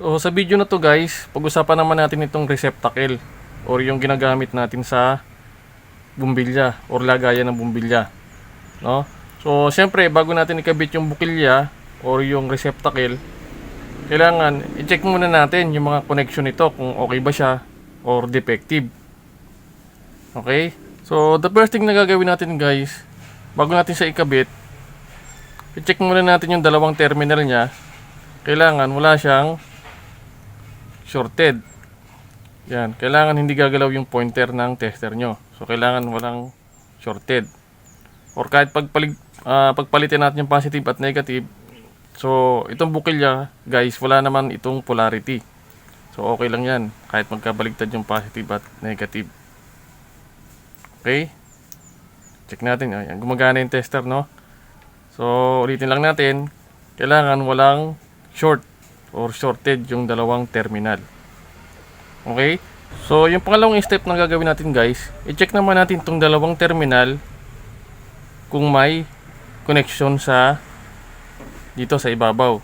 So sa video na to guys, pag-usapan naman natin itong receptacle or yung ginagamit natin sa bumbilya or lagayan ng bumbilya, no? So siyempre bago natin ikabit yung bukilya or yung receptacle, kailangan i-check muna natin yung mga connection nito kung okay ba siya or defective. Okay? So the first thing na gagawin natin guys, bago natin siya ikabit, i-check muna natin yung dalawang terminal niya. Kailangan wala siyang shorted. Yan, kailangan hindi gagalaw yung pointer ng tester nyo. So kailangan walang shorted. Or kahit pagpalitin natin yung positive at negative, so itong bukilya guys, wala naman itong polarity. So okay lang yan kahit magkabaligtad yung positive at negative. Okay? Check natin. Ayan, gumagana yung tester, no? So ulitin lang natin, kailangan walang short or shorted yung dalawang terminal. Okay? So yung pangalawang step na gagawin natin guys, i-check naman natin itong dalawang terminal kung may connection sa dito sa ibabaw.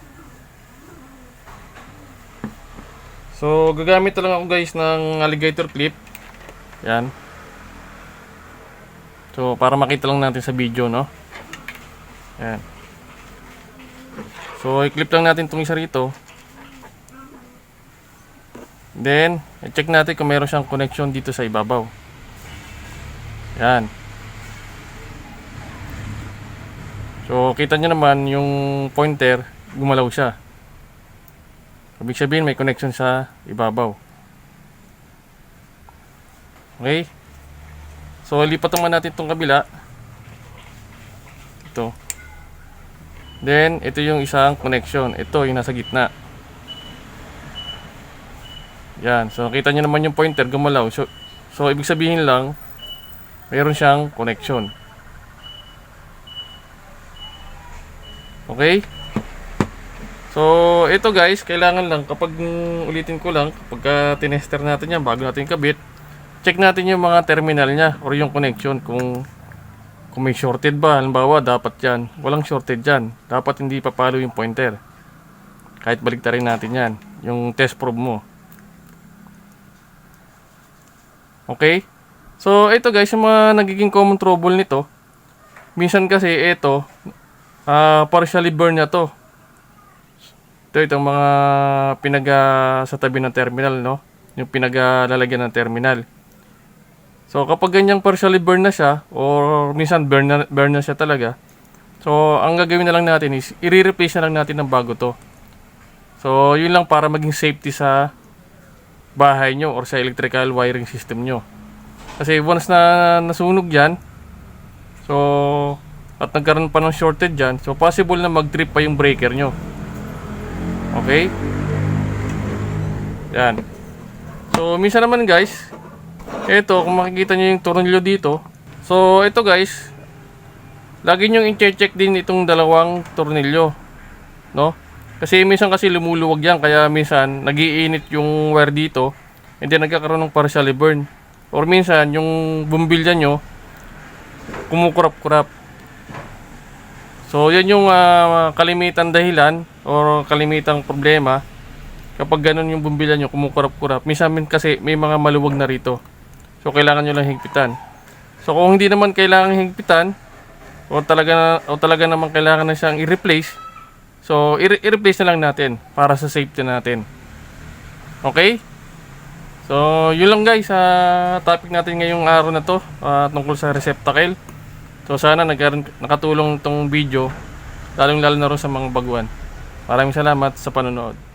So gagamit na lang ako guys ng alligator clip. Yan. So para makita lang natin sa video, no? Yan. So i-clip lang natin itong isa rito. Then, i-check natin kung meron siyang connection dito sa ibabaw. Yan. So, kita nyo naman yung pointer, gumalaw siya. Ibig sabihin, may connection sa ibabaw. Okay? So, lipat naman natin itong kabila. Ito. Then, ito yung isang connection. Ito yung nasa gitna. Yan, so kita nyo naman yung pointer gumalaw. So ibig sabihin lang, mayroon siyang connection. Okay? So ito guys, kailangan lang kapag ulitin ko lang, kapag tinester natin yan bago natin kabit, check natin yung mga terminal niya or yung connection kung may shorted ba. Halimbawa, dapat yan, walang shorted dyan. Dapat hindi papalo yung pointer. Kahit baliktarin natin yan, yung test probe mo. Okay? So, ito guys, yung mga nagiging common trouble nito. Minsan kasi, ito, partially burn na to. Itong mga sa tabi ng terminal, no? Yung lalagyan ng terminal. So, kapag ganyang partially burn na siya, or minsan burn na siya talaga. So, ang gagawin na lang natin is, i-replace na lang natin ng bago to. So, yun lang para maging safety sa bahay nyo or sa electrical wiring system nyo. Kasi once na nasunog yan, so at nagkaroon pa ng shorted dyan, so possible na mag-trip pa yung breaker nyo. Okay? Yan. So minsan naman guys, eto kung makikita nyo yung tornilyo dito, so ito guys, lagi nyo i-check din itong dalawang tornilyo, no? Kasi minsan kasi lumuluwag yan, kaya minsan nagiinit yung wire dito and then nagkakaroon ng partially burn. Or minsan yung bumbilya nyo kumukurap-kurap. So yan yung kalimitan dahilan or kalimitang problema kapag ganun yung bumbilya nyo kumukurap-kurap. Minsan kasi may mga maluwag na rito. So kailangan nyo lang higpitan. So kung hindi naman kailangan higpitan o talaga naman kailangan na siyang i-replace, so, i-replace na lang natin para sa safety natin. Okay? So, yun lang guys sa topic natin ngayong araw na to tungkol sa receptacle. So, sana nakatulong itong video lalong lalo na rin sa mga baguhan. Maraming salamat sa panonood.